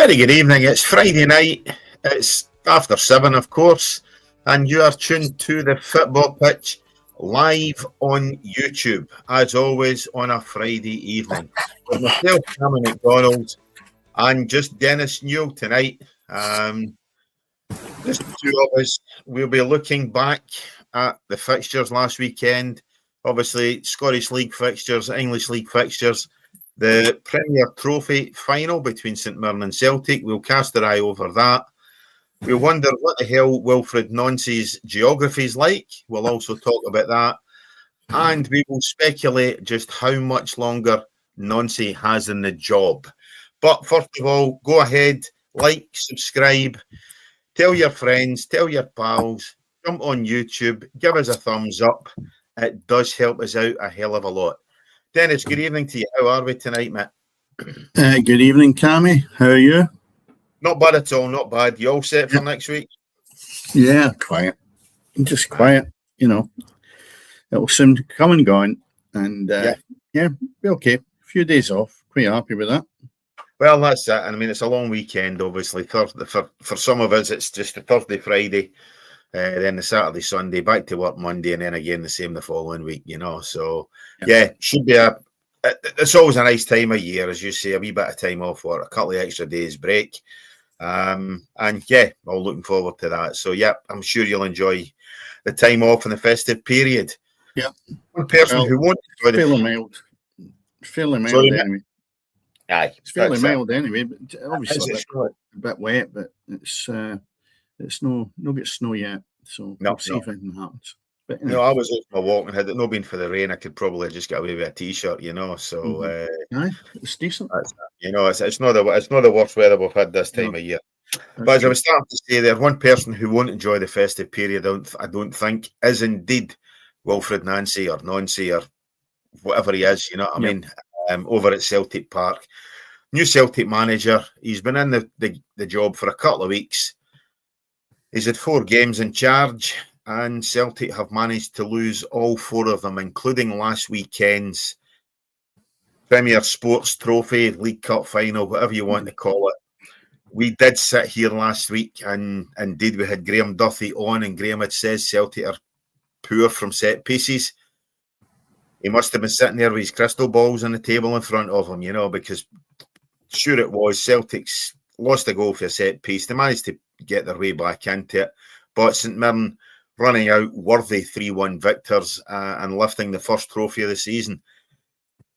Very good evening. It's Friday night. It's after 7, of course, and you are tuned to the football pitch live on YouTube, as always, on a Friday evening. With myself, Cammy McDonald, and just Dennis Newell tonight. Just the two of us. We'll be looking back at the fixtures last weekend. Obviously, Scottish League fixtures, English League fixtures. The Premier Trophy final between St Mirren and Celtic. We'll cast our eye over that. We'll wonder what the hell Wilfred Nancy's geography is like. We'll also talk about that. And we will speculate just how much longer Nancy has in the job. But first of all, go ahead, like, subscribe, tell your friends, tell your pals, jump on YouTube, give us a thumbs up. It does help us out a hell of a lot. Dennis, good evening to you. How are we tonight, mate? Good evening, Cammy. How are you? Not bad at all, not bad. You all set for next week? Yeah, quiet. Just quiet, you know. It'll soon come and gone. And yeah, be okay. A few days off. Pretty happy with that. Well, that's it. I mean, it's a long weekend, obviously. For some of us, it's just a Thursday, Friday, then the Saturday, Sunday, back to work Monday, and then again the same the following week, you know. So, yeah, should be it's always a nice time of year, as you say, a wee bit of time off work, a couple of extra days break. And yeah, all looking forward to that. So, yeah, I'm sure you'll enjoy the time off in the festive period. Yeah. One person who won't enjoy fairly mild. Fairly mild anyway. Aye. It's fairly mild anyway, but obviously a bit wet, but it's no get snow yet, so we'll see if anything happens. But anyway. No, I was out for my walk, and had it not been for the rain, I could probably just get away with a t-shirt, you know. So aye, it's decent. You know, it's not the worst weather we've had this time of year. But as I was starting to say, there one person who won't enjoy the festive period, I don't think, is indeed Wilfred Nancy or whatever he is. You know what I mean? Over at Celtic Park, new Celtic manager. He's been in the job for a couple of weeks. He's had 4 games in charge, and Celtic have managed to lose all 4 of them, including last weekend's Premier Sports Trophy, League Cup final, whatever you want to call it. We did sit here last week, and indeed we had Graham Duffy on, and Graham had said Celtic are poor from set pieces. He must have been sitting there with his crystal balls on the table in front of him, you know, because sure it was. Celtic's lost a goal for a set piece. They managed to get their way back into it. But St Mirren running out worthy 3-1 victors and lifting the first trophy of the season.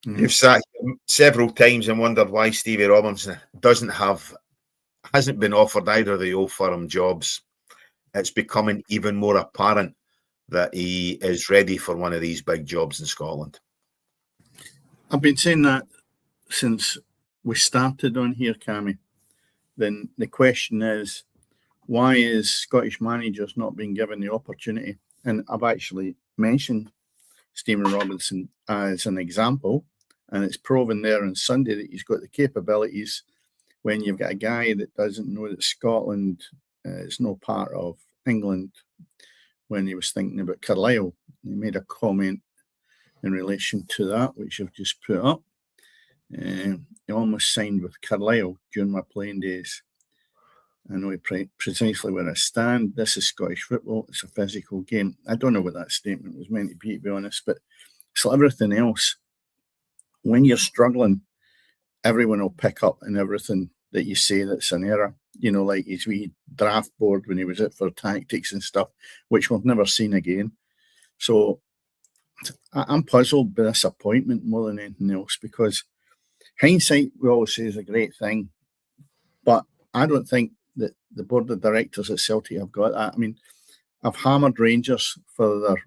You've sat here several times and wondered why Stevie Robinson hasn't been offered either of the Old Firm jobs. It's becoming even more apparent that he is ready for one of these big jobs in Scotland. I've been saying that since we started on here, Cammy. Then the question is, why is Scottish managers not being given the opportunity? And I've actually mentioned Stephen Robinson as an example, and it's proven there on Sunday that he's got the capabilities. When you've got a guy that doesn't know that Scotland is no part of England, when he was thinking about Carlisle, he made a comment in relation to that, which I've just put up. He almost signed with Carlisle during my playing days. I know precisely where I stand. This is Scottish football. It's a physical game. I don't know what that statement was meant to be honest, but it's like everything else. When you're struggling, everyone will pick up on everything that you say that's an error. You know, like his wee draft board when he was out for tactics and stuff, which we've never seen again. So I'm puzzled by this appointment more than anything else, because hindsight, we always say, is a great thing. But I don't think that the board of directors at Celtic have got that. I mean, I've hammered Rangers for their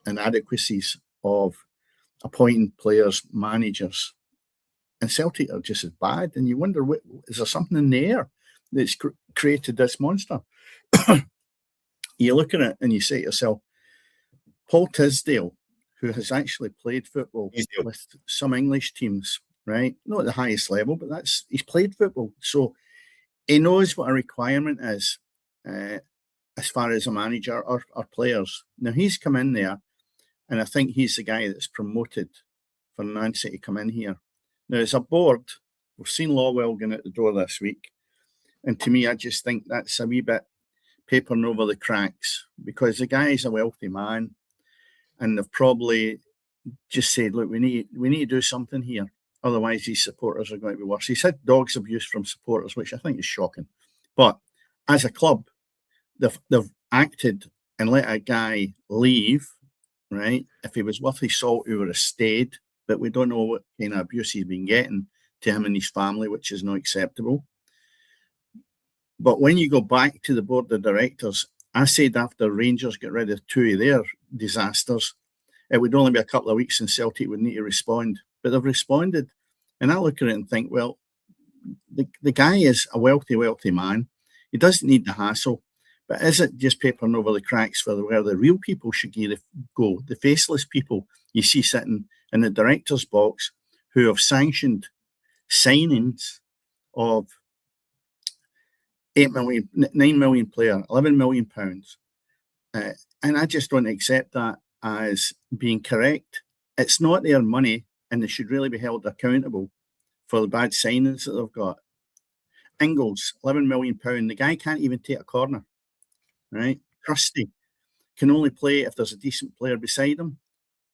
inadequacies of appointing players, managers, and Celtic are just as bad. And you wonder, is there something in the air that's created this monster? You look at it and you say to yourself, Paul Tisdale, who has actually played football with some English teams, right? Not at the highest level, but he's played football. So he knows what a requirement is as far as a manager or players. Now, he's come in there, and I think he's the guy that's promoted for Nancy to come in here. Now, as a board, We've seen Lawwell going out the door this week. And to me, I just think that's a wee bit papering over the cracks, because the guy is a wealthy man, and they've probably just said, look, we need to do something here. Otherwise, these supporters are going to be worse. He's had dogs abuse from supporters, which I think is shocking. But as a club, they've acted and let a guy leave, right? If he was worth his salt, he would have stayed. But we don't know what kind of abuse he's been getting to him and his family, which is not acceptable. But when you go back to the board of directors, I said after Rangers get rid of two of their disasters, it would only be a couple of weeks and Celtic would need to respond. But they've responded. And I look at it and think, well, the guy is a wealthy, wealthy man. He doesn't need the hassle. But is it just papering over the cracks for where the real people should go? The faceless people you see sitting in the director's box who have sanctioned signings of 8 million, 9 million player, 11 million pounds. And I just don't accept that as being correct. It's not their money, and they should really be held accountable for the bad signings that they've got. Ingles, 11 million pound. The guy can't even take a corner, right? Crusty can only play if there's a decent player beside him.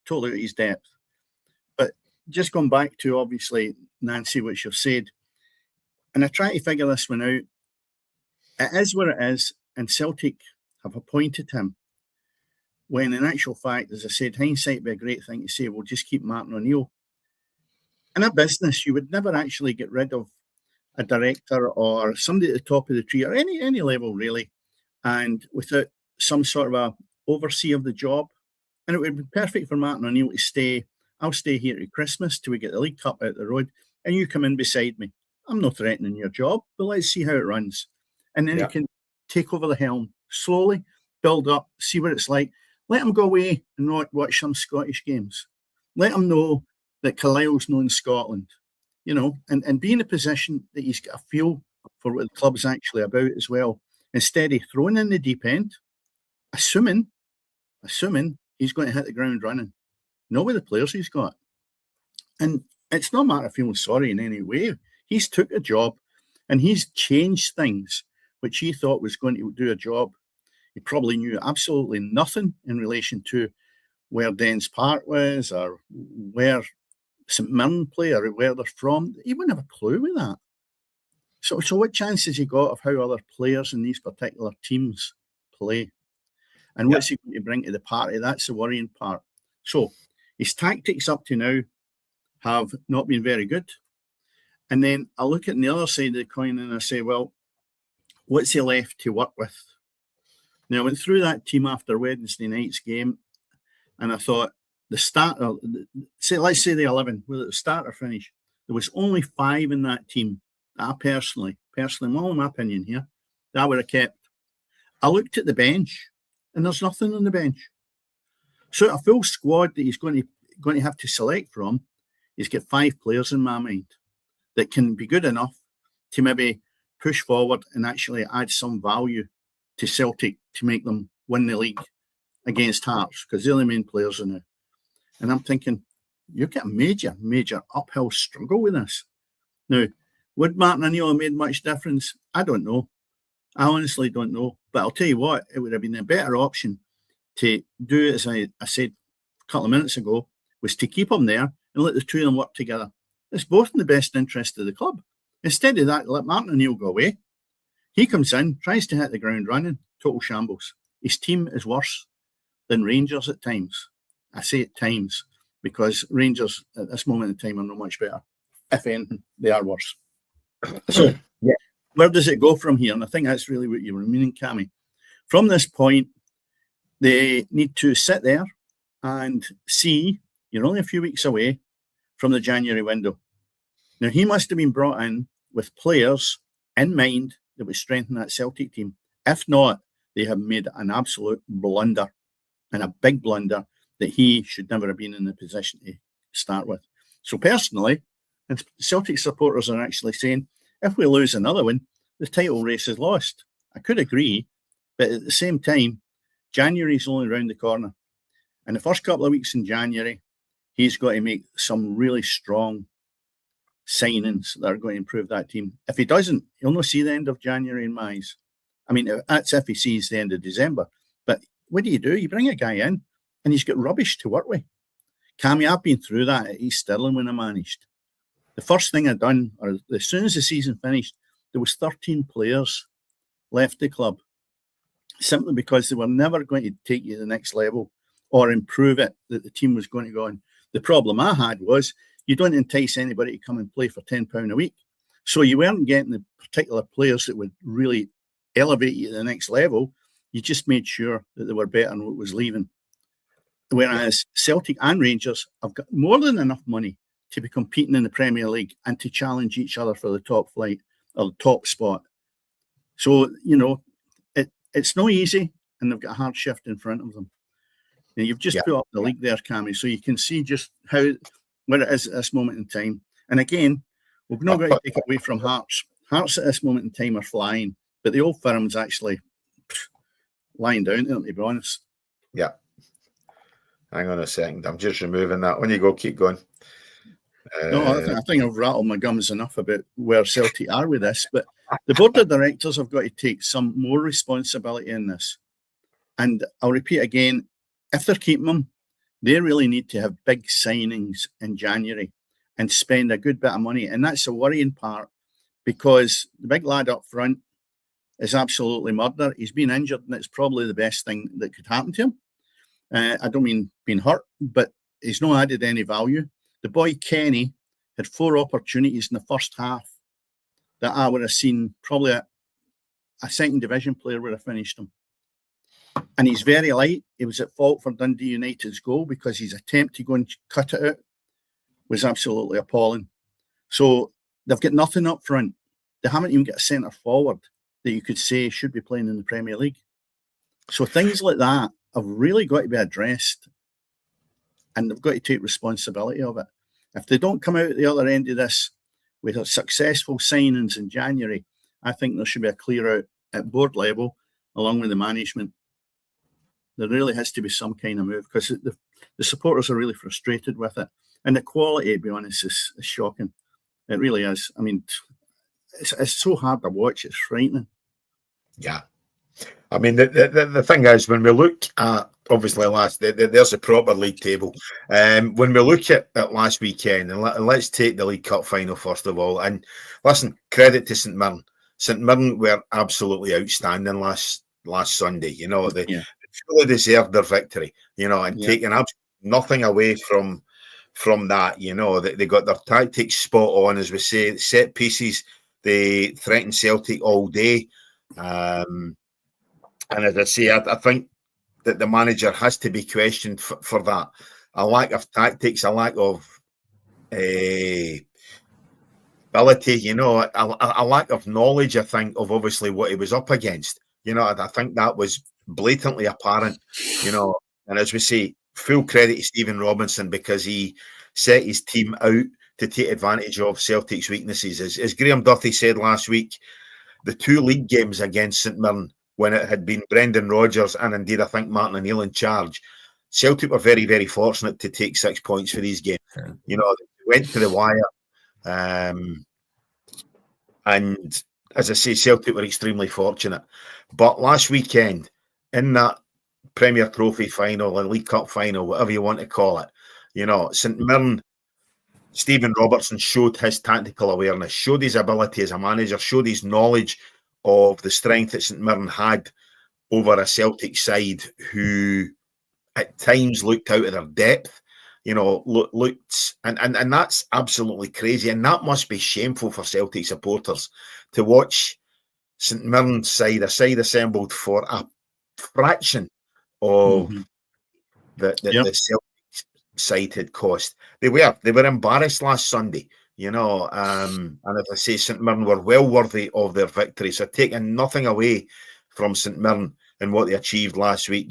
Totally out his depth. But just going back to, obviously, Nancy, which you've said, and I try to figure this one out. It is what it is, and Celtic have appointed him, when in actual fact, as I said, hindsight would be a great thing to say, we'll just keep Martin O'Neill. In a business, you would never actually get rid of a director or somebody at the top of the tree, or any level really, and without some sort of a oversee of the job. And it would be perfect for Martin O'Neill to stay. I'll stay here to Christmas till we get the League Cup out the road, and you come in beside me. I'm not threatening your job, but let's see how it runs. And then you can take over the helm slowly, build up, see what it's like. Let him go away and watch some Scottish games. Let him know that Carlisle's known Scotland, and be in a position that he's got a feel for what the club's actually about as well. Instead of throwing in the deep end, assuming he's going to hit the ground running, not with the players he's got. And it's not a matter of feeling sorry in any way. He's took a job and he's changed things which he thought was going to do a job. He probably knew absolutely nothing in relation to where Dens Park was or where St Mirren play or where they're from. He wouldn't have a clue with that. So what chances he got of how other players in these particular teams play? And what's he going to bring to the party? That's the worrying part. So his tactics up to now have not been very good. And then I look at the other side of the coin and I say, well, what's he left to work with? Now, I went through that team after Wednesday night's game, and I thought the starter, let's say the 11, whether it was start or finish, there was only 5 in that team that I personally, well, in my opinion here, that I would have kept. I looked at the bench, and there's nothing on the bench. So a full squad that he's going to have to select from, he's got 5 players in my mind that can be good enough to maybe push forward and actually add some value to Celtic to make them win the league against Hearts, because they're the main players in it. And I'm thinking, you've got a major, major uphill struggle with this. Now, would Martin O'Neill have made much difference? I don't know. I honestly don't know. But I'll tell you what, it would have been a better option to do, as I said a couple of minutes ago, was to keep him there and let the two of them work together. It's both in the best interest of the club. Instead of that, let Martin O'Neill go away. He comes in, tries to hit the ground running, total shambles. His team is worse than Rangers at times. I say at times because Rangers at this moment in time are not much better. If anything, they are worse. So, where does it go from here? And I think that's really what you were meaning, Cammy. From this point, they need to sit there and see, you're only a few weeks away from the January window. Now, he must have been brought in with players in mind that would strengthen that Celtic team. If not, they have made an absolute blunder, and a big blunder that he should never have been in the position to start with. So personally, and Celtic supporters are actually saying, if we lose another one, the title race is lost. I could agree, but at the same time, January is only around the corner. And the first couple of weeks in January, he's got to make some really strong signings that are going to improve that team. If he doesn't, he'll not see the end of January in my eyes. I mean, that's if he sees the end of December. But what do? You bring a guy in and he's got rubbish to work with. Cammy, I've been through that at East Stirling when I managed. The first thing I done, or as soon as the season finished, there was 13 players left the club simply because they were never going to take you to the next level or improve it, that the team was going to go on. The problem I had was you don't entice anybody to come and play for £10 a week. So you weren't getting the particular players that would really elevate you to the next level. You just made sure that they were better than what was leaving. Whereas Celtic and Rangers have got more than enough money to be competing in the Premier League and to challenge each other for the top flight or the top spot. So, it's not easy, and they've got a hard shift in front of them. And you've just put up the league there, Cammy, so you can see just where it is at this moment in time. And again, we've not got to take away from Hearts. Hearts at this moment in time are flying, but the old firm's actually lying down to them, to be honest. Yeah. Hang on a second. I'm just removing that. When you go, keep going. No, I think I've rattled my gums enough about where Celtic are with this, but the board of directors have got to take some more responsibility in this. And I'll repeat again, if they're keeping them, they really need to have big signings in January and spend a good bit of money. And that's the worrying part, because the big lad up front is absolutely murder. He's been injured, and it's probably the best thing that could happen to him. I don't mean being hurt, but he's not added any value. The boy Kenny had 4 opportunities in the first half that I would have seen probably a second division player would have finished him. And he's very light. He was at fault for Dundee United's goal because his attempt to go and cut it out was absolutely appalling. So they've got nothing up front. They haven't even got a centre forward that you could say should be playing in the Premier League. So things like that have really got to be addressed, and they've got to take responsibility of it. If they don't come out at the other end of this with a successful signings in January, I think there should be a clear out at board level along with the management. There really has to be some kind of move, because the supporters are really frustrated with it. And the quality, to be honest, is shocking. It really is. I mean, it's so hard to watch. It's frightening. Yeah. I mean, the thing is, when we look at, obviously, there's a proper league table. When we look at last weekend, and let's take the League Cup final first of all. And listen, credit to St Mirren. St Mirren were absolutely outstanding last Sunday. They fully deserved their victory. And taking nothing away from that. They got their tactics spot on, as we say, set pieces. They threatened Celtic all day. And as I say, I think that the manager has to be questioned for that. A lack of tactics, a lack of ability, a lack of knowledge, I think, of obviously what he was up against. I think that was blatantly apparent, and as we say, full credit to Stephen Robinson, because he set his team out to take advantage of Celtic's weaknesses. As Graham Duthie said last week, the 2 league games against St Mirren, when it had been Brendan Rodgers and indeed I think Martin O'Neill in charge, Celtic were very, very fortunate to take 6 points for these games. They went to the wire. And as I say, Celtic were extremely fortunate. But last weekend, in that Premier Trophy final and League Cup final, whatever you want to call it, St Mirren, Stephen Robertson showed his tactical awareness, showed his ability as a manager, showed his knowledge of the strength that St Mirren had over a Celtic side who at times looked out of their depth, looked, and that's absolutely crazy. And that must be shameful for Celtic supporters to watch St Mirren's side, a side assembled for a fraction of the Celtic side had cost. They were embarrassed last Sunday. And as I say, St Mirren were well worthy of their victory. So taking nothing away from St Mirren and what they achieved last week,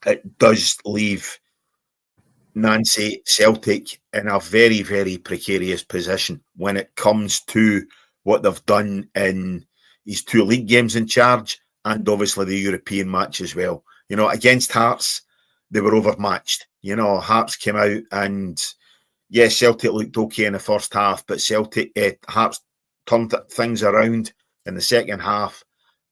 it does leave Nancy Celtic in a very, very precarious position when it comes to what they've done in these 2 league games in charge, and obviously the European match as well. Against Hearts, they were overmatched. Hearts came out and yes, Celtic looked okay in the first half, but Hearts turned things around in the second half,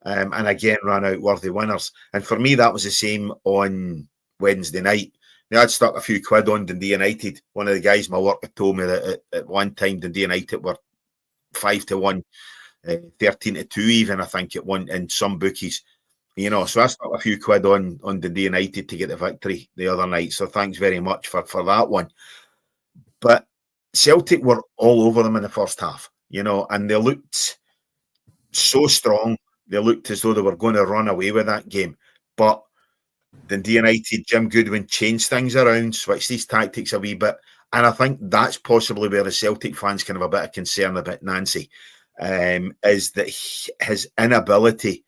and again ran out worthy winners. And for me, that was the same on Wednesday night. Now, I'd stuck a few quid on Dundee United. One of the guys in my work had told me that at one time Dundee United were 5-1, 13-2 even, I think, at one in some bookies. You know, so I stuck a few quid on Dundee United to get the victory the other night. So thanks very much for that one. But Celtic were all over them in the first half, you know, and they looked so strong. They looked as though they were going to run away with that game. But Dundee United, Jim Goodwin changed things around, switched his tactics a wee bit. And I think that's possibly where the Celtic fans can have a bit of concern about Nancy, is that his inability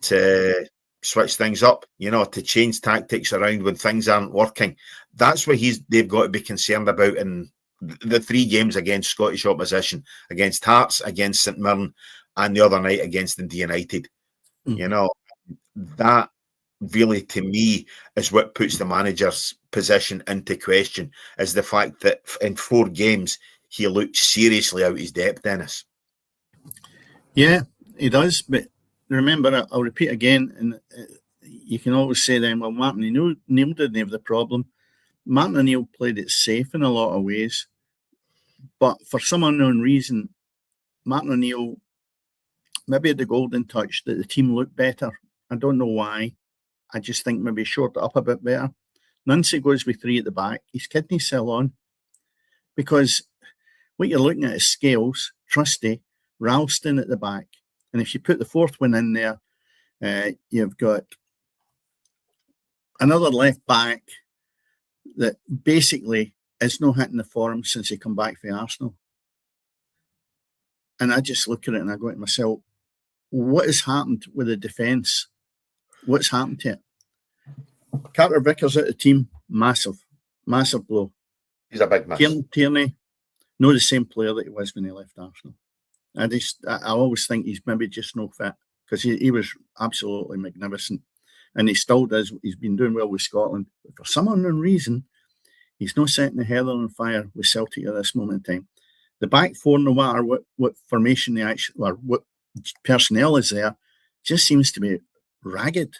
to switch things up, you know, to change tactics around when things aren't working. That's what they've got to be concerned about in the 3 games against Scottish opposition, against Hearts, against St Mirren, and the other night against Dundee United. Mm-hmm. You know, that really, to me, is what puts the manager's position into question, is the fact that in 4 games, he looked seriously out his depth, Dennis. Yeah, he does, but remember, I'll repeat again, and you can always say then, well, Martin O'Neill didn't have the problem. Martin O'Neill played it safe in a lot of ways, but for some unknown reason, Martin O'Neill maybe had the golden touch that the team looked better. I don't know why. I just think maybe short it up a bit better. Nancy goes with 3 at the back. His kidneys still on, because what you're looking at is Scales, Trusty, Ralston at the back. And if you put the 4th one in there, you've got another left back that basically is not hitting the form since he come back from Arsenal. And I just look at it and I go to myself, what has happened with the defence? What's happened to it? Carter Vickers out of the team, massive blow. He's a big miss. Tierney, not the same player that he was when he left Arsenal. I always think he's maybe just no fit, because he was absolutely magnificent, and he still does. He's been doing well with Scotland, but for some unknown reason, he's not setting the heather on fire with Celtic at this moment in time. The back 4, no matter what formation they actually, or what personnel is there, just seems to be ragged,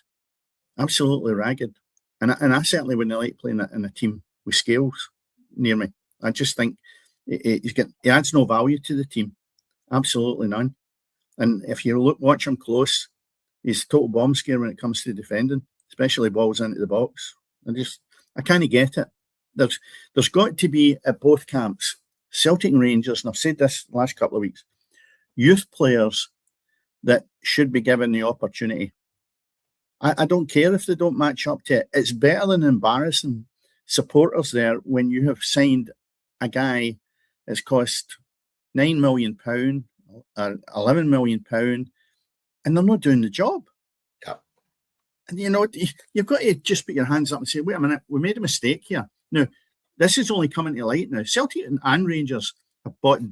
absolutely ragged. And I certainly wouldn't like playing in a team with Scales near me. I just think he adds no value to the team. Absolutely none. And if you watch him close, he's a total bomb scare when it comes to defending, especially balls into the box. I kind of get it. There's got to be at both camps, Celtic and Rangers, and I've said this last couple of weeks, youth players that should be given the opportunity. I don't care if they don't match up to it. It's better than embarrassing supporters there when you have signed a guy that's cost £9 million, £11 million, and they're not doing the job. Yeah. And you know, you've got to just put your hands up and say, wait a minute, we made a mistake here. Now, this is only coming to light now. Celtic and Rangers have bought,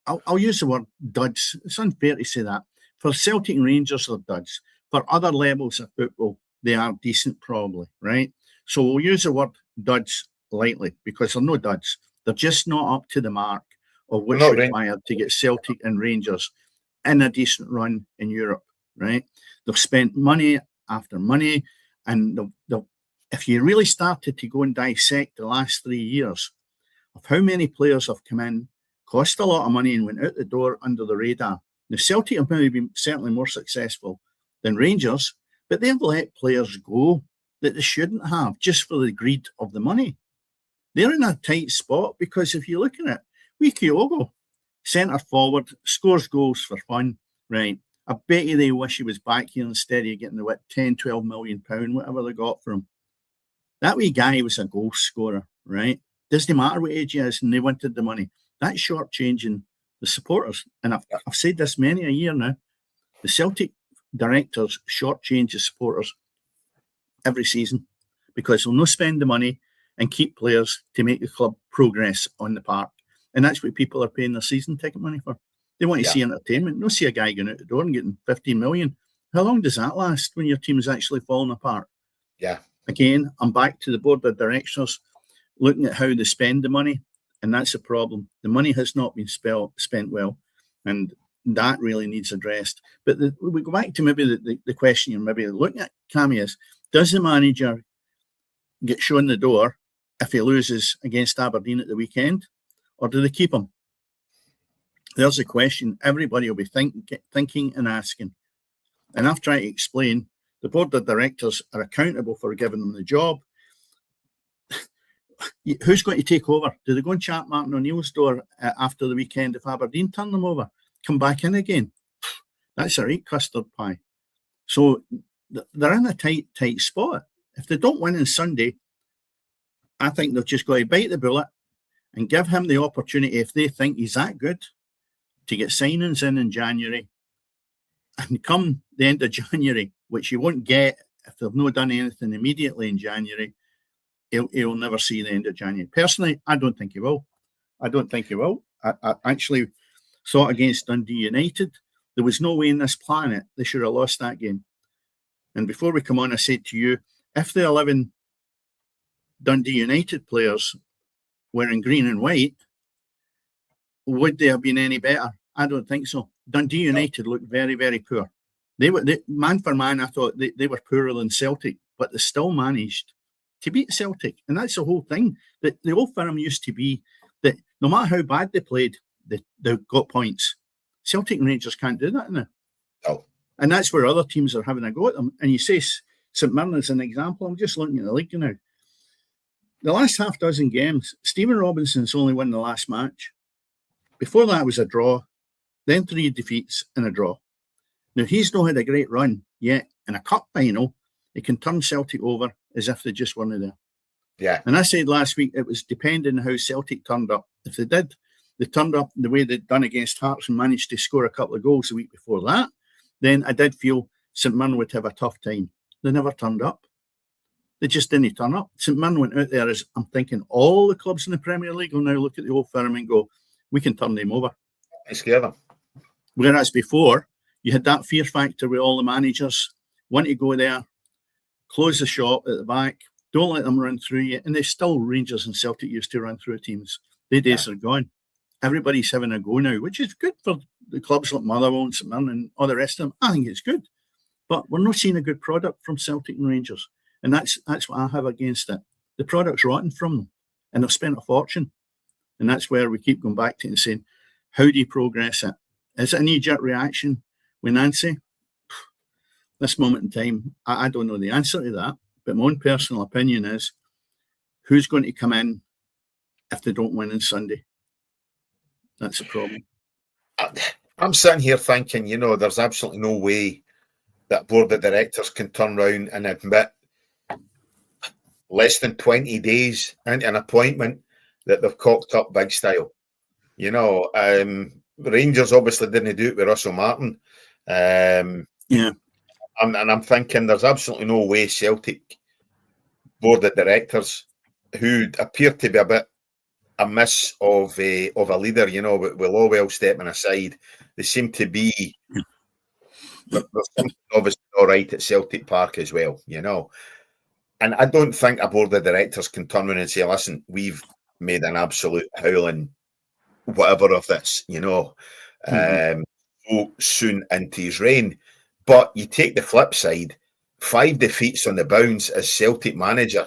I'll use the word duds. It's unfair to say that. For Celtic and Rangers, they're duds. For other levels of football, they are decent probably, right? So we'll use the word duds lightly, because they're no duds. They're just not up to the mark of what's required to get Celtic and Rangers in a decent run in Europe, right? They've spent money after money, and if you really started to go and dissect the last 3 years of how many players have come in, cost a lot of money, and went out the door under the radar. Now, Celtic have maybe been certainly more successful than Rangers, but they've let players go that they shouldn't have just for the greed of the money. They're in a tight spot, because if you're looking at Kyogo, centre forward, scores goals for fun, right? I bet you they wish he was back here instead of getting the 10, 12 million pound, whatever they got for him. That wee guy was a goal scorer, right? Doesn't matter what age he is, and they wanted the money. That's shortchanging the supporters. And I've said this many a year now. The Celtic directors shortchange the supporters every season, because they'll not spend the money and keep players to make the club progress on the park. And that's what people are paying their season ticket money for. They want to see entertainment. They'll see a guy going out the door and getting 15 million. How long does that last when your team is actually falling apart? Yeah. Again, I'm back to the board of directors looking at how they spend the money. And that's the problem. The money has not been spent well, and that really needs addressed. But we go back to maybe the question you're maybe looking at, Cammy, is, does the manager get shown the door if he loses against Aberdeen at the weekend, or do they keep him? There's a question everybody will be thinking and asking. And I've tried to explain the board of directors are accountable for giving them the job. Who's going to take over? Do they go and chat Martin O'Neill's door after the weekend if Aberdeen turn them over? Come back in again? That's a right custard pie. So they're in a tight spot. If they don't win on Sunday, I think they've just got to bite the bullet and give him the opportunity, if they think he's that good, to get signings in January. And come the end of January, which you won't get if they've not done anything immediately in January, he'll never see the end of January. Personally, I don't think he will. I actually thought against Dundee United, there was no way in this planet they should have lost that game. And before we come on, I said to you, if the 11 Dundee United players were in green and white, would they have been any better? I don't think so. Dundee United looked very, very poor. They man for man, I thought they were poorer than Celtic, but they still managed to beat Celtic. And that's the whole thing. That the old firm used to be that no matter how bad they played, they got points. Celtic and Rangers can't do that now. No. And that's where other teams are having a go at them. And you say St Mirren as an example. I'm just looking at the league now. The last half dozen games, Stephen Robinson's only won the last match. Before that was a draw, then 3 defeats and a draw. Now, he's not had a great run yet. In a cup final, he can turn Celtic over as if they just weren't there. Yeah. And I said last week, it was depending on how Celtic turned up. If they turned up the way they'd done against Hearts and managed to score a couple of goals the week before that, then I did feel St Mirren would have a tough time. They never turned up. They just didn't turn up. St Mirren went out there as, I'm thinking, all the clubs in the Premier League will now look at the Old Firm and go, we can turn them over. I scare them. Whereas before, you had that fear factor with all the managers want to go there, close the shop at the back, don't let them run through you. And they still, Rangers and Celtic used to run through teams. Their days are gone. Everybody's having a go now, which is good for the clubs like Motherwell and St Mirren and all the rest of them. I think it's good. But we're not seeing a good product from Celtic and Rangers. And that's what I have against it. The product's rotten from them. And they've spent a fortune. And that's where we keep going back to and saying, how do you progress it? Is it a knee-jerk reaction with Nancy? This moment in time, I don't know the answer to that. But my own personal opinion is, who's going to come in if they don't win on Sunday? That's a problem. I'm sitting here thinking, there's absolutely no way that board of directors can turn around and admit less than 20 days into an appointment that they've cocked up big style. Rangers obviously didn't do it with Russell Martin. Yeah. And I'm thinking there's absolutely no way Celtic board of directors, who appear to be a bit amiss of a leader, with Lowell stepping aside, they seem to be there's something obviously all right at Celtic Park as well, And I don't think a board of directors can turn around and say, listen, we've made an absolute howling whatever of this, so soon into his reign. But you take the flip side, 5 defeats on the bounce as Celtic manager,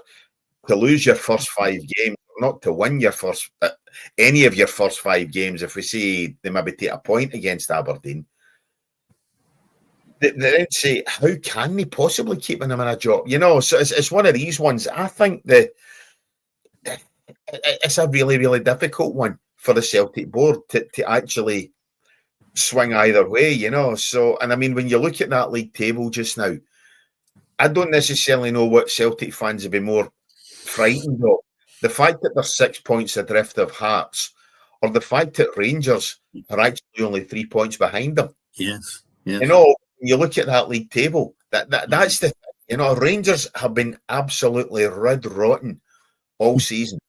to lose your first 5 games, not to win your first any of your first 5 games. If we say they maybe take a point against Aberdeen, they then say, how can they possibly keep him in a job? So it's one of these ones. I think that it's a really, really difficult one for the Celtic board to actually swing either way, So, and I mean, when you look at that league table just now, I don't necessarily know what Celtic fans would be more frightened of. The fact that they're 6 points adrift of Hearts, or the fact that Rangers are actually only 3 points behind them. Yes. When you look at that league table, that's the thing. Rangers have been absolutely red rotten all season.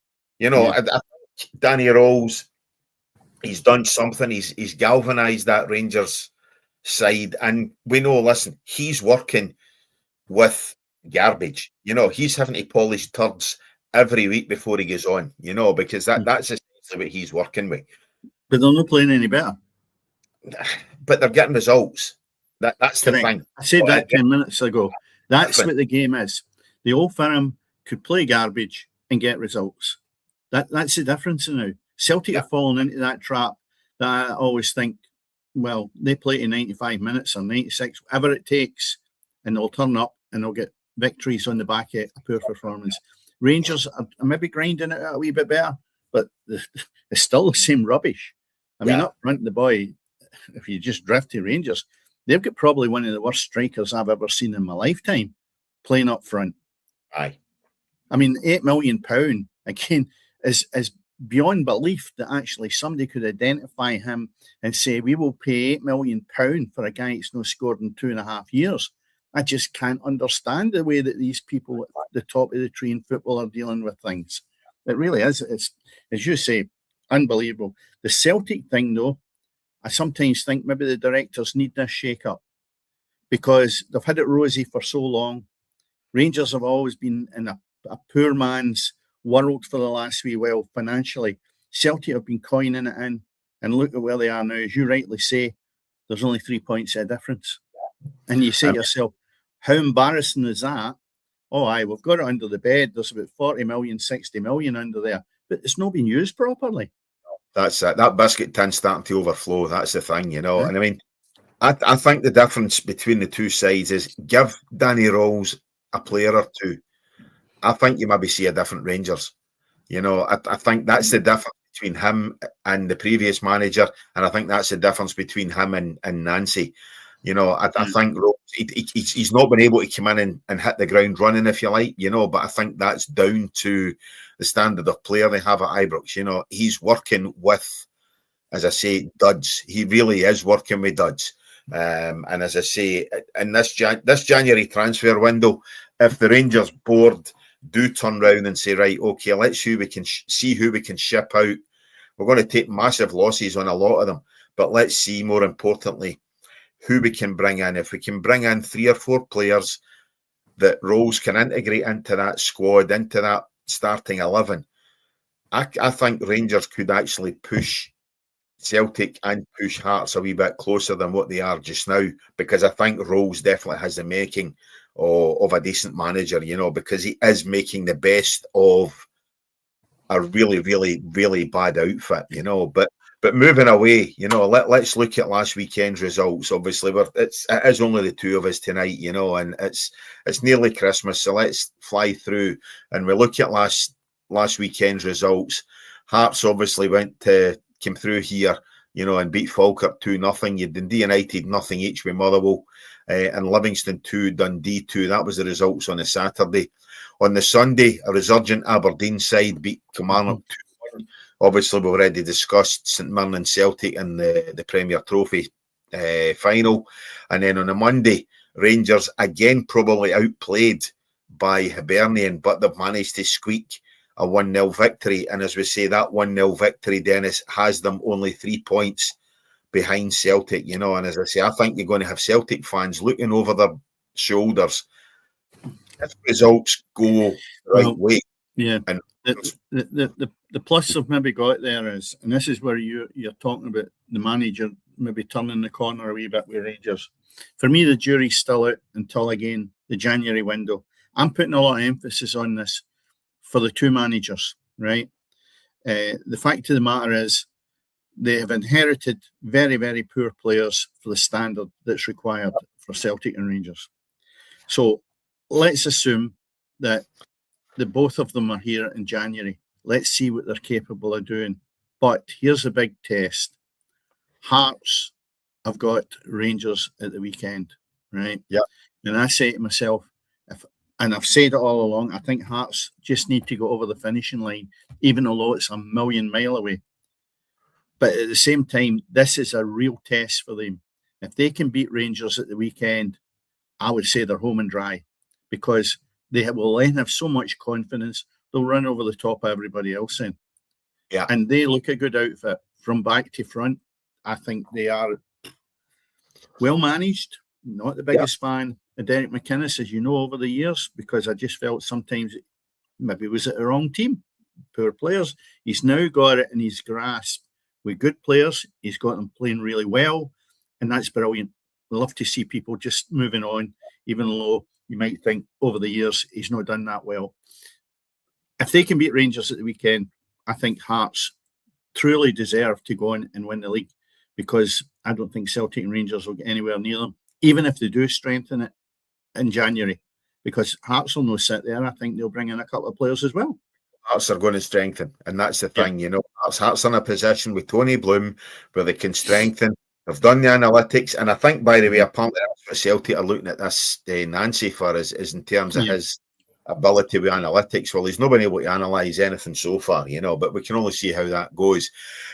I think Danny Rawls, he's done something. He's galvanised that Rangers side, and we know. Listen, he's working with garbage. He's having to polish turds every week before he goes on. Because that's the obviously what he's working with. But they're not playing any better. But they're getting results. That's the thing. I said that 10 minutes ago. That's different. what the game is. The Old Firm could play garbage and get results. That's the difference now. Celtic have fallen into that trap that I always think, well, they play to 95 minutes or 96, whatever it takes, and they'll turn up and they'll get victories on the back of a poor performance. Rangers are maybe grinding it out a wee bit better, but it's still the same rubbish. I mean, up front, the boy, if you just drift to Rangers, they've got probably one of the worst strikers I've ever seen in my lifetime playing up front. Aye. I mean, £8 million, again, is beyond belief that actually somebody could identify him and say, we will pay £8 million for a guy that's not scored in 2.5 years. I just can't understand the way that these people at the top of the tree in football are dealing with things. It really is. It's, as you say, unbelievable. The Celtic thing, though, I sometimes think maybe the directors need this shake-up because they've had it rosy for so long. Rangers have always been in a poor man's world for the last wee while financially. Celtic have been coining it in, and look at where they are now. As you rightly say, there's only 3 points of difference. And you say to yourself, how embarrassing is that? Oh, aye, we've got it under the bed. There's about 40 million, 60 million under there, but it's not been used properly. That's it. That biscuit tin's starting to overflow. That's the thing, you know. And I mean, I think the difference between the two sides is give Danny Rose a player or two. I think you maybe see a different Rangers. You know, I think that's the difference between him and the previous manager, and I think that's the difference between him and Nancy. You know, I think Rose, he's not been able to come in and hit the ground running, if you like, you know, but I think that's down to the standard of player they have at Ibrox. You know, he's working with, as I say, duds. He really is working with duds. And as I say, in this January transfer window, if the Rangers board do turn round and say, right, okay, let's see who we can ship out. We're going to take massive losses on a lot of them, but let's see, more importantly, who we can bring in. If we can bring in 3 or 4 players that Rose can integrate into that squad, into that starting 11, I think Rangers could actually push Celtic and push Hearts a wee bit closer than what they are just now, because I think Rose definitely has the making of a decent manager, you know, because he is making the best of a really, really, really bad outfit, you know. But moving away, you know, let's look at last weekend's results. Obviously, it is only the two of us tonight, you know, and it's nearly Christmas, so let's fly through and we look at last weekend's results. Hearts obviously came through here, you know, and beat Falkirk 2-0. You Dundee United 0 each with Motherwell, and Livingston 2, Dundee 2. That was the results on the Saturday. On the Sunday, a resurgent Aberdeen side beat Kilmarnock 2-1. Obviously, we've already discussed St Mirren and Celtic in the Premier Trophy final. And then on the Monday, Rangers again probably outplayed by Hibernian, but they've managed to squeak a 1-0 victory. And as we say, that 1-0 victory, Dennis, has them only 3 points behind Celtic, you know. And as I say, I think you're going to have Celtic fans looking over their shoulders if results go the right way. Yeah. And the plus I've maybe got there is, and this is where you're talking about the manager maybe turning the corner a wee bit with Rangers. For me, the jury's still out until, again, the January window. I'm putting a lot of emphasis on this for the two managers, right? The fact of the matter is they have inherited very, very poor players for the standard that's required for Celtic and Rangers. So let's assume that the both of them are here in January. Let's see what they're capable of doing. But here's a big test. Hearts have got Rangers at the weekend, right? Yeah. And I say to myself, and I've said it all along, I think Hearts just need to go over the finishing line, even although it's a million mile away. But at the same time, this is a real test for them. If they can beat Rangers at the weekend, I would say they're home and dry, because they will then have so much confidence, they'll run over the top of everybody else in. Yeah. And they look a good outfit from back to front. I think they are well managed. Not the biggest fan of Derek McInnes, as you know, over the years, because I just felt sometimes maybe was it the wrong team. poor players. He's now got it in his grasp with good players. He's got them playing really well, and that's brilliant. I love to see people just moving on, even though you might think over the years he's not done that well. If they can beat Rangers at the weekend, I think Hearts truly deserve to go on and win the league, because I don't think Celtic and Rangers will get anywhere near them, even if they do strengthen it in January, because Hearts will not sit there. I think they'll bring in a couple of players as well. Hearts are going to strengthen, and that's the thing, you know. Hearts are in a position with Tony Bloom where they can strengthen. They've done the analytics, and I think, by the way, apparently that's what Celtic are looking at this Nancy for, is in terms of his ability with analytics. Well, he's not been able to analyse anything so far, you know, but we can only see how that goes.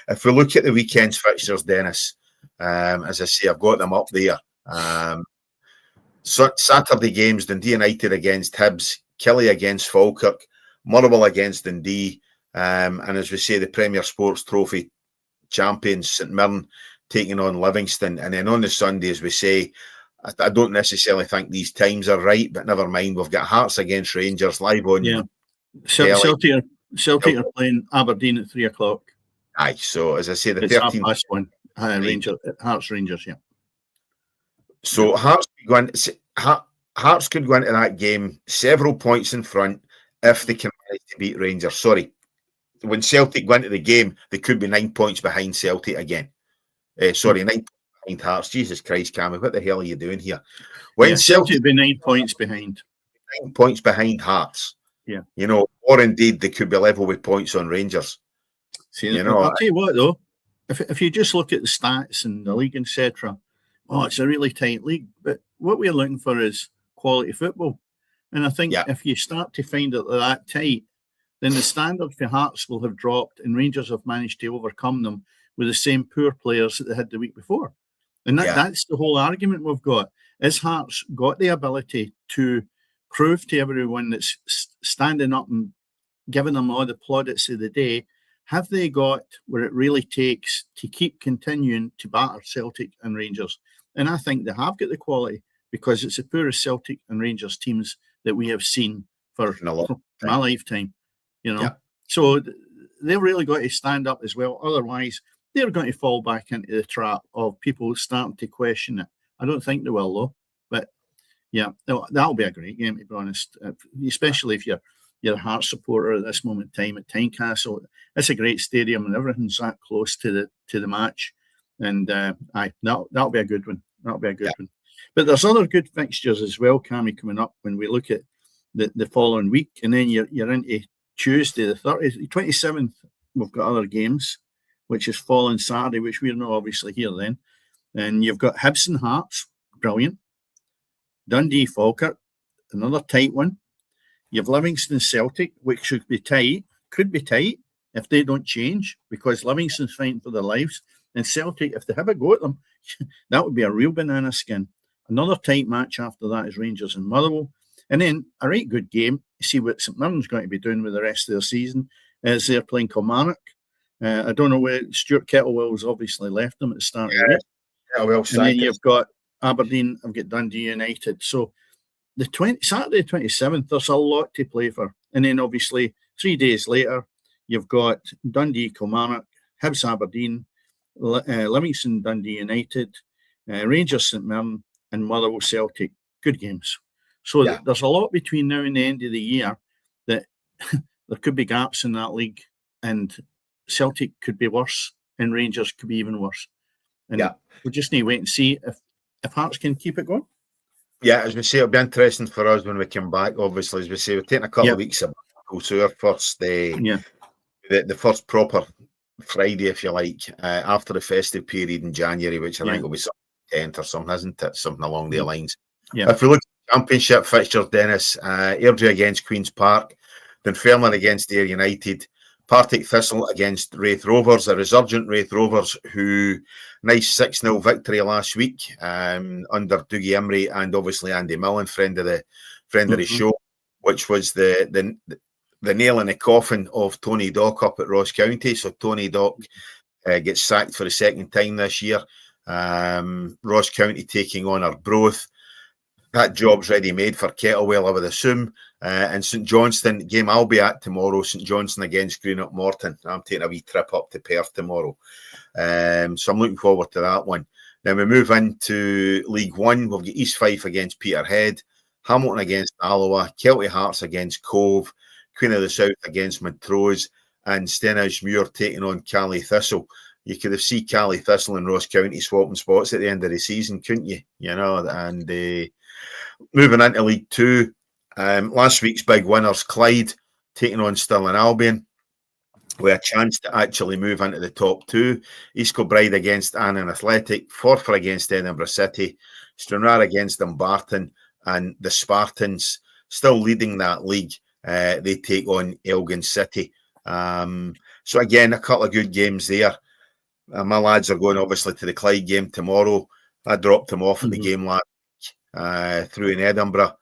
If we look at the weekend's fixtures, Dennis, as I say, I've got them up there. Saturday games: Dundee United against Hibs, Killie against Falkirk, Motherwell against Dundee, and as we say, the Premier Sports Trophy champions St Mirren taking on Livingston. And then on the Sunday, as we say, I don't necessarily think these times are right, but never mind. We've got Hearts against Rangers live on. Yeah, Celtic are playing Aberdeen at 3:00. Aye, so as I say, the 13th past one. Hearts Rangers, yeah. So Hearts could go into that game several points in front if they can manage to beat Rangers. Sorry, when Celtic go into the game, they could be 9 points behind Celtic again. 9 points behind Hearts. Jesus Christ, Cammy, what the hell are you doing here? When Celtic would be 9 points behind. 9 points behind Hearts. Yeah. You know, or indeed they could be level with points on Rangers. See, you know, I'll tell you what though, if you just look at the stats and the league, etc., it's a really tight league. But what we're looking for is quality football. And I think if you start to find it that tight, then the standard for Hearts will have dropped, and Rangers have managed to overcome them with the same poor players that they had the week before. And that's the whole argument we've got. Is Hearts got the ability to prove to everyone that's standing up and giving them all the plaudits of the day, have they got what it really takes to keep continuing to batter Celtic and Rangers? And I think they have got the quality, because it's the poorest Celtic and Rangers teams that we have seen for my lifetime, you know. Yeah. So they've really got to stand up as well. Otherwise, they're going to fall back into the trap of people starting to question it. I don't think they will, though. But yeah, that'll be a great game, to be honest. Especially if you're a Hearts supporter at this moment in time at Tynecastle. It's a great stadium, and everything's that close to the match. And that'll be a good one. That'll be a good one. But there's other good fixtures as well, Cammy, coming up when we look at the following week. And then you're into Tuesday, the 30th, 27th, we've got other games, which is following Saturday, which we're not obviously here then. And you've got Hibs and Hearts, brilliant. Dundee Falkirk, another tight one. You've Livingston Celtic, which should be tight, could be tight if they don't change, because Livingston's fighting for their lives. And Celtic, if they have a go at them, that would be a real banana skin. Another tight match after that is Rangers and Motherwell. And then a right good game. See what St Mirren's going to be doing with the rest of their season as they're playing Kilmarnock. I don't know where Stuart Kettlewell's obviously left them at the start of the week. And then you've got Aberdeen, I've got Dundee United. So Saturday 27th, there's a lot to play for. And then obviously 3 days later, you've got Dundee, Kilmarnock, Hibs, Aberdeen, Livingston, Dundee United, Rangers, St Mirren, and Motherwell, Celtic. Good games. So there's a lot between now and the end of the year that there could be gaps in that league, and Celtic could be worse, and Rangers could be even worse. And we just need to wait and see if Hearts can keep it going. Yeah, as we say, it'll be interesting for us when we come back. Obviously, as we say, we're taking a couple of weeks of so our first the first proper Friday, if you like, after the festive period in January, which I think will be something 10th or something, isn't it? Something along the lines. Yeah. If we look at Championship fixtures, Dennis, Airdrie against Queen's Park, Dunfermline against Ayr United, Partick Thistle against Raith Rovers, a resurgent Raith Rovers who nice 6-0 victory last week under Dougie Imrie and obviously Andy Millen, friend of the show, which was the nail in the coffin of Tony Dock up at Ross County. So Tony Dock gets sacked for the second time this year. Ross County taking on Arbroath. That job's ready made for Kettlewell, I would assume. And St Johnstone, game I'll be at tomorrow, St Johnstone against Greenock Morton. I'm taking a wee trip up to Perth tomorrow. So I'm looking forward to that one. Then we move into League One. We've got East Fife against Peterhead, Hamilton against Alloa, Kelty Hearts against Cove, Queen of the South against Montrose, and Stenhousemuir taking on Cally Thistle. You could have seen Cally Thistle and Ross County swapping spots at the end of the season, couldn't you? You know, and moving into League Two, last week's big winners, Clyde taking on Stirling Albion, with a chance to actually move into the top two. East Kilbride against Annan Athletic, Forfar against Edinburgh City, Stranraer against Dumbarton, and the Spartans, still leading that league, they take on Elgin City. So again, a couple of good games there. My lads are going obviously to the Clyde game tomorrow. I dropped them off at the game last week through in Edinburgh.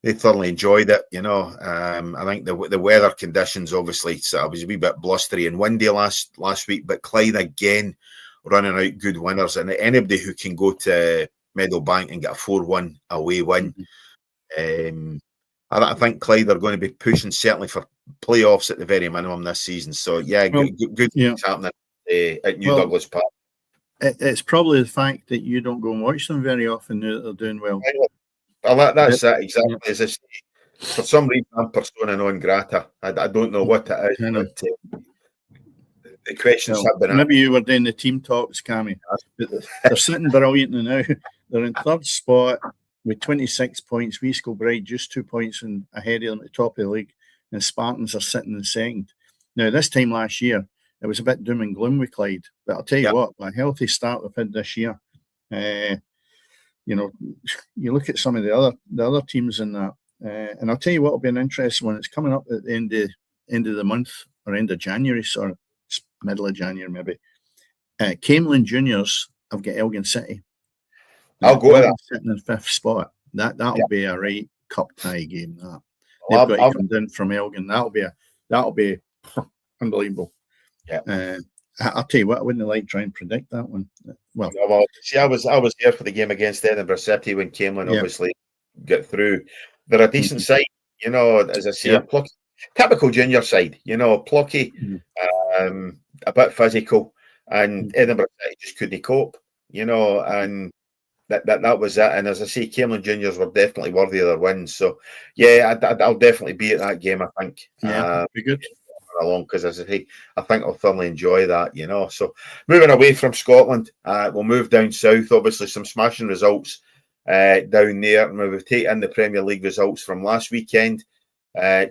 They thoroughly enjoyed it, you know. I think the weather conditions, obviously, so it was a wee bit blustery and windy last week, but Clyde again running out good winners. And anybody who can go to Meadowbank and get a 4-1 away win, I think Clyde are going to be pushing certainly for playoffs at the very minimum this season. So, yeah, good things happening at New Douglas Park. It's probably the fact that you don't go and watch them very often now that they're doing well. Well, that's it, exactly. As I say, for some reason, I'm persona non grata. I don't know what it is. But, the questions have been maybe you were doing the team talks, Cammy. They're sitting brilliantly now. They're in third spot with 26 points. East Kilbride just 2 points ahead of them at the top of the league. And Spartans are sitting in second. Now, this time last year, it was a bit doom and gloom with Clyde. But I'll tell you what, a healthy start they've had this year. You know, you look at some of the other teams in that, and I'll tell you what will be an interesting one. It's coming up at the end of the month or end of January, sort of middle of January maybe. Camelin Juniors have got Elgin City. I'll go with that. Sitting in fifth spot. That'll be a right cup tie game. They've got to come down from Elgin. That'll be unbelievable. Yeah. I'll tell you what, I wouldn't like try and predict that one. Well, see, I was there for the game against Edinburgh City when Camelin obviously got through. They're a decent side, you know, as I say, a plucky, typical junior side, you know, plucky, a bit physical, and Edinburgh City just couldn't cope, you know, and that was it. And as I say, Camelin Juniors were definitely worthy of their wins. So, yeah, I'll definitely be at that game, I think. Yeah, be good. Along, because as I say, I think I'll thoroughly enjoy that, you know. So moving away from Scotland, we'll move down south. Obviously, some smashing results down there, and we've taken the Premier League results from last weekend.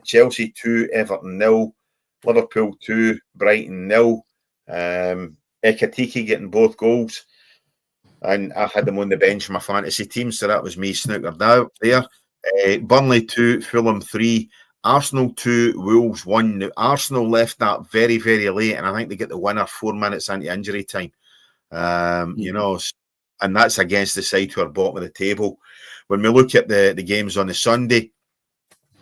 Chelsea 2, Everton 0, Liverpool 2, Brighton 0. Ekatike getting both goals, and I had them on the bench for my fantasy team, so that was me snookered out there. Burnley 2, Fulham 3. Arsenal 2, Wolves 1. Now, Arsenal left that very, very late, and I think they get the winner 4 minutes into injury time. You know, and that's against the side who are bottom of the table. When we look at the games on the Sunday,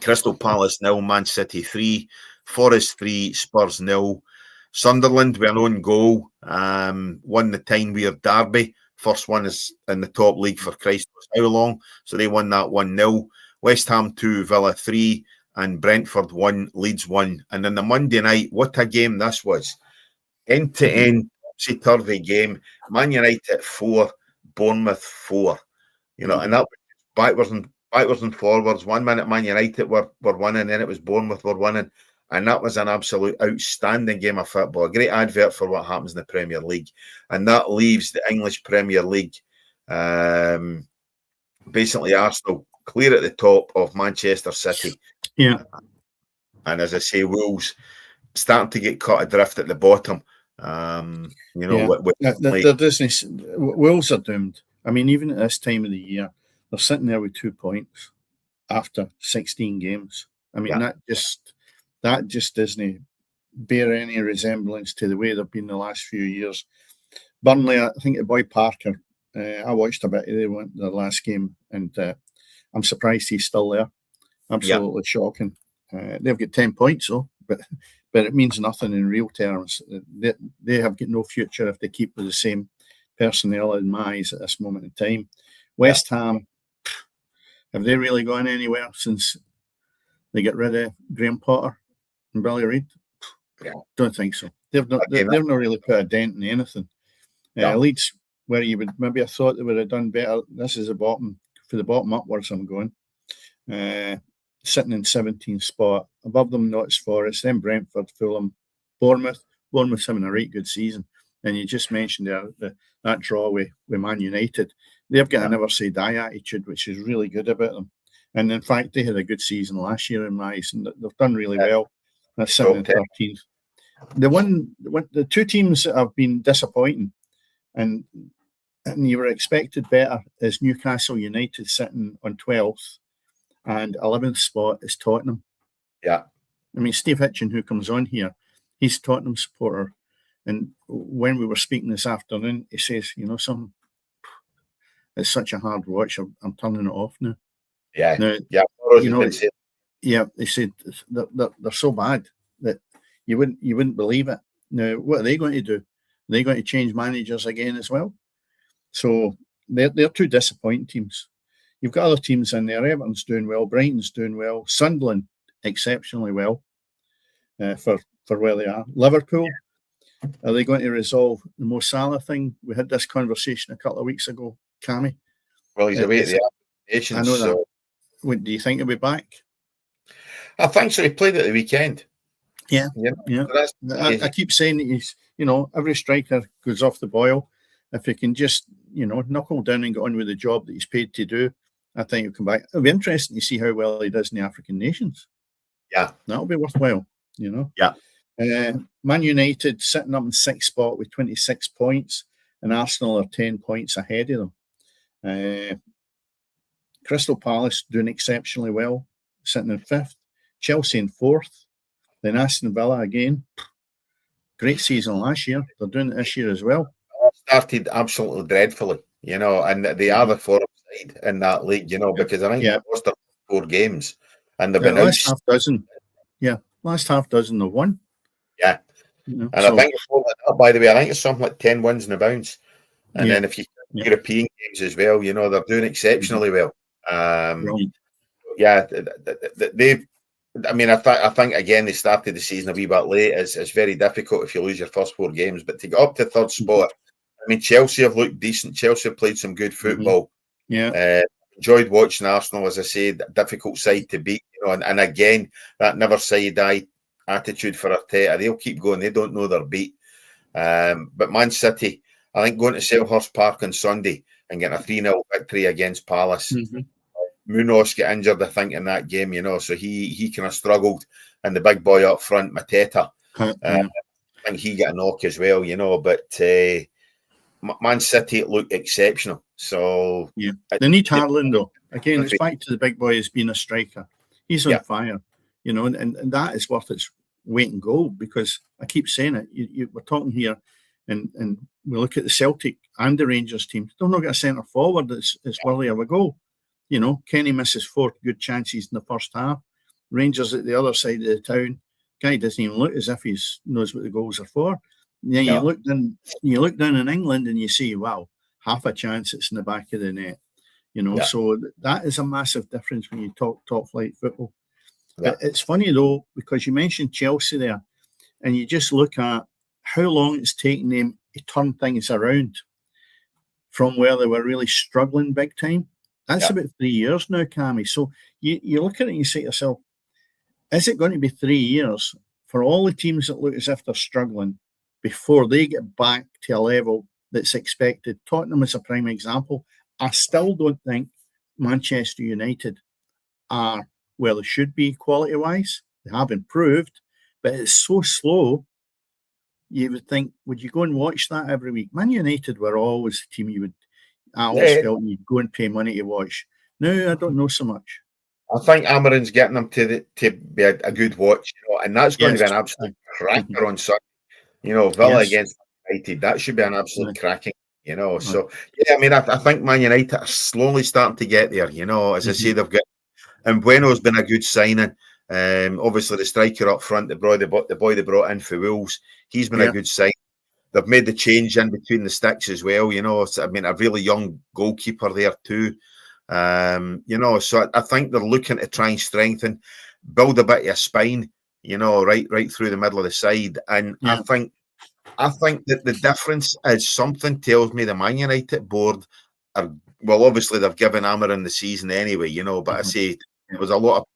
Crystal Palace 0, Man City 3, Forest 3, Spurs 0. Sunderland with an own goal, won the Tyne-Wear derby. First one is in the top league for Christ knows how long, so they won that 1-0. West Ham 2, Villa 3. And Brentford 1, Leeds 1. And then the Monday night, what a game this was. End-to-end, topsy-turvy game. Man United 4, Bournemouth 4. You know, and that was backwards and forwards. 1 minute Man United were winning, then it was Bournemouth were winning. And that was an absolute outstanding game of football. A great advert for what happens in the Premier League. And that leaves the English Premier League, basically Arsenal, clear at the top of Manchester City. Yeah. And as I say, Wolves starting to get caught adrift at the bottom. You know, Wolves are doomed. I mean, even at this time of the year, they're sitting there with 2 points after 16 games. I mean, that just doesn't bear any resemblance to the way they've been the last few years. Burnley, I think the boy Parker, I watched a bit of their last game, and I'm surprised he's still there. Absolutely shocking. They've got 10 points, though, but it means nothing in real terms. They have got no future if they keep with the same personnel in my eyes at this moment in time. West Ham, have they really gone anywhere since they get rid of Graham Potter and Billy Reid? Yeah. Don't think so. They've not really put a dent in anything. Leeds, where you would maybe have thought they would have done better. This is the bottom, for the bottom upwards I'm going. Sitting in 17th spot. Above them, Notts Forest, then Brentford, Fulham, Bournemouth. Bournemouth's having a right good season. And you just mentioned that draw with Man United. They've got a never say die attitude, which is really good about them. And in fact, they had a good season last year in my eyes, and they've done really well. That's 7th and 13th. The two teams that have been disappointing, and you were expected better, is Newcastle United sitting on 12th, and 11th spot is Tottenham. Yeah. I mean, Steve Hitchen, who comes on here, he's a Tottenham supporter. And when we were speaking this afternoon, he says, it's such a hard watch. I'm turning it off now. Yeah. Now, they said they're so bad that you wouldn't believe it. Now, what are they going to do? Are they going to change managers again as well? So they're two disappointing teams. You've got other teams in there. Everton's doing well. Brighton's doing well. Sunderland exceptionally well for where they are. Liverpool, are they going to resolve the Mo Salah thing? We had this conversation a couple of weeks ago, Cammy. Well, he's away at the applications. I know that. What, do you think he'll be back? I think so. He played at the weekend. Yeah. I keep saying that he's, every striker goes off the boil. If he can just, knuckle down and get on with the job that he's paid to do, I think he'll come back. It'll be interesting to see how well he does in the African nations. Yeah. That'll be worthwhile, Yeah. Man United sitting up in 6th spot with 26 points, and Arsenal are 10 points ahead of them. Crystal Palace doing exceptionally well, sitting in 5th. Chelsea in 4th. Then Aston Villa again. Great season last year. They're doing it this year as well. Started absolutely dreadfully, and they are the form side in that league, because I think they've lost their 4 games, and they've been last half dozen. Yeah, last half dozen they've won. Yeah, and I think by the way, I think it's something like 10 wins in the bounce, and then if you European games as well, they're doing exceptionally well. Yeah, they've. I mean, I think again they started the season a wee bit late. It's very difficult if you lose your first 4 games, but to get up to 3rd spot, I mean, Chelsea have looked decent. Chelsea have played some good football. Enjoyed watching Arsenal, as I said, difficult side to beat. And again, that never say die attitude for Arteta. They'll keep going. They don't know they're beat. But Man City, I think going to Selhurst Park on Sunday and getting a 3-0 victory against Palace. Munoz get injured, I think, in that game, so he kind of struggled. And the big boy up front, Mateta, I think he got a knock as well, but Man City looked exceptional. So they need Haaland, though. Again, it's back to the big boy as being a striker. He's on fire, and that is worth its weight in gold, because I keep saying it. We're talking here, and we look at the Celtic and the Rangers team. They've not got a centre forward that's worthy of a goal. Kenny misses 4 good chances in the first half. Rangers at the other side of the town. Guy doesn't even look as if he knows what the goals are for. Then you look down in England and you see, wow, half a chance it's in the back of the net. So that is a massive difference when you talk top flight football. But it's funny though, because you mentioned Chelsea there, and you just look at how long it's taken them to turn things around from where they were really struggling big time. That's about 3 years now, Cammy. So you look at it and you say to yourself, is it going to be 3 years for all the teams that look as if they're struggling before they get back to a level that's expected? Tottenham is a prime example. I still don't think Manchester United are where they should be quality-wise. They have improved, but it's so slow. You would think, would you go and watch that every week? Man United were always the team I always felt you'd go and pay money to watch. No, I don't know so much. I think Amorim's getting them to be a good watch, and that's going to be an absolute cracker on Sunday. Villa against United, that should be an absolute cracking. So I mean, I think Man United are slowly starting to get there. As I say, they've got, and Bueno's been a good signing. Obviously, the striker up front, the boy they brought in for Wolves, he's been a good sign. They've made the change in between the sticks as well, So, I mean, a really young goalkeeper there too. So I think they're looking to try and strengthen. build a bit of a spine, right through the middle of the side. And I think that the difference is, something tells me the Man United board are, well, obviously they've given Mirren the season anyway, but I say there was a lot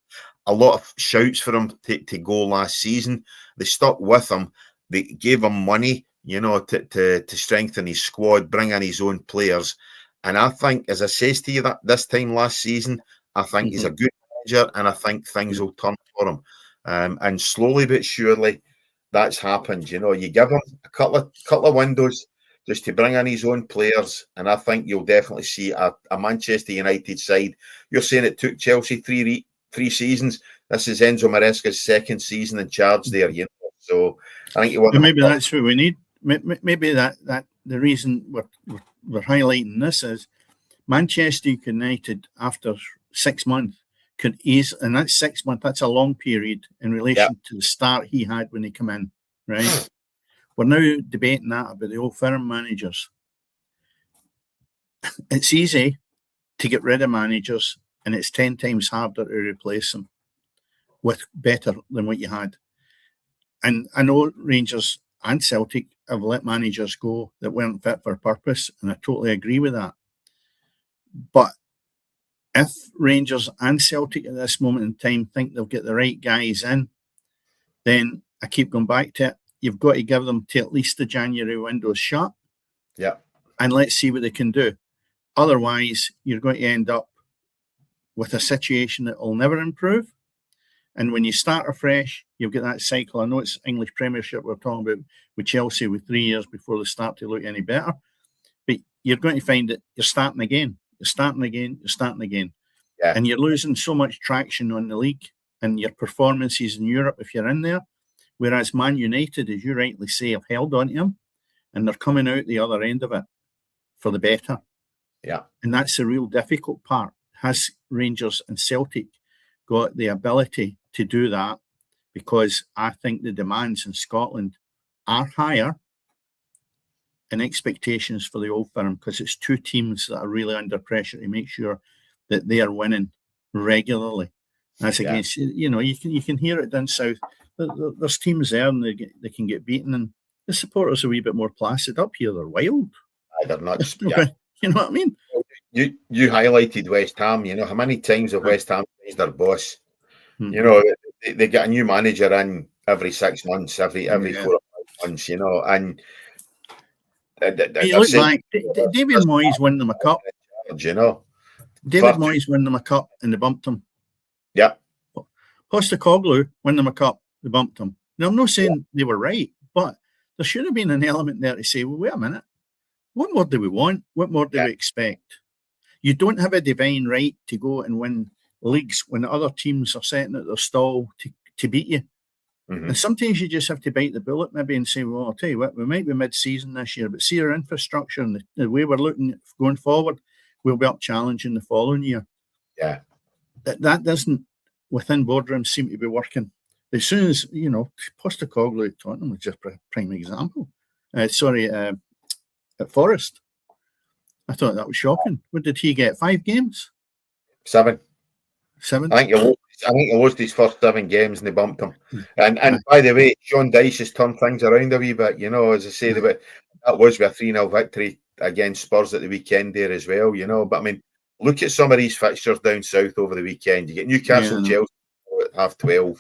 of shouts for him to go last season. They stuck with him. They gave him money, to strengthen his squad, bring in his own players. And I think, as I says to you that this time last season, I think he's a good manager, and I think things will turn for him. And slowly but surely, that's happened. You give him a couple of windows just to bring in his own players, and I think you'll definitely see a Manchester United side. You're saying it took Chelsea three seasons. This is Enzo Maresca's second season in charge there. So I think maybe that's what we need. Maybe that the reason we're highlighting this is Manchester United, after 6 months, could easily, and that's 6 months, that's a long period in relation to the start he had when he came in, right? We're now debating that about the old firm managers. It's easy to get rid of managers, and it's 10 times harder to replace them with better than what you had. And I know Rangers and Celtic have let managers go that weren't fit for purpose, and I totally agree with that. But if Rangers and Celtic at this moment in time think they'll get the right guys in, then I keep going back to it. You've got to give them to at least the January window shut. Yeah. And let's see what they can do. Otherwise, you're going to end up with a situation that will never improve. And when you start afresh, you'll get that cycle. I know it's English Premiership we're talking about with Chelsea with 3 years before they start to look any better. But you're going to find that you're starting again. You're starting again. You're starting again. Yeah. And you're losing so much traction on the league and your performances in Europe if you're in there. Whereas Man United, as you rightly say, have held on to him, and they're coming out the other end of it for the better. Yeah. And that's the real difficult part. Has Rangers and Celtic got the ability to do that? Because I think the demands in Scotland are higher in expectations for the old firm, because it's two teams that are really under pressure to make sure that they are winning regularly. That's against, you can hear it down south. There's teams there and they can get beaten, and the supporters are a wee bit more placid. Up here, they're wild. They're nuts. You know what I mean? You highlighted West Ham. How many times have West Ham changed their boss? They get a new manager in every 6 months, every 4 or 5 months. And you look back, David Moyes won them a cup. David Moyes won them a cup and they bumped him. Yeah. Postecoglou won them a cup, they bumped him. Now, I'm not saying they were right, but there should have been an element there to say, well, wait a minute, what more do we want? What more do we expect? You don't have a divine right to go and win leagues when other teams are setting at their stall to beat you. And sometimes you just have to bite the bullet maybe and say, well, I'll tell you what, we might be mid-season this year, but see our infrastructure and the way we're looking at going forward, we'll be up challenging the following year. Yeah. That doesn't, within boardrooms, seem to be working. As soon as, Postecoglou at Tottenham was just a prime example. At Forest. I thought that was shocking. What did he get? 5 games? 7. 7? I think he lost his first 7 games and they bumped him. And by the way, Sean Dyche has turned things around a wee bit. As I say, that was with a 3-0 victory against Spurs at the weekend there as well. But I mean, look at some of these fixtures down south over the weekend. You get Newcastle, Chelsea at 12:30.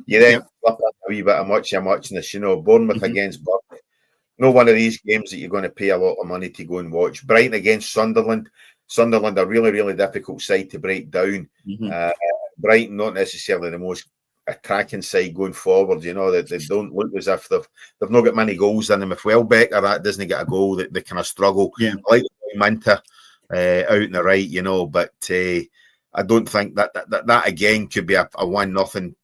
You then flip that a wee bit of muchness. Bournemouth against Burnley. No one of these games that you're going to pay a lot of money to go and watch. Brighton against Sunderland. Sunderland, a really, really difficult side to break down. Brighton, not necessarily the most attacking side going forward. They don't look as if they've not got many goals in them. If Welbeck or that doesn't get a goal, they kind of struggle. Yeah. I like Minter out in the right, but I don't think that again could be a 1-0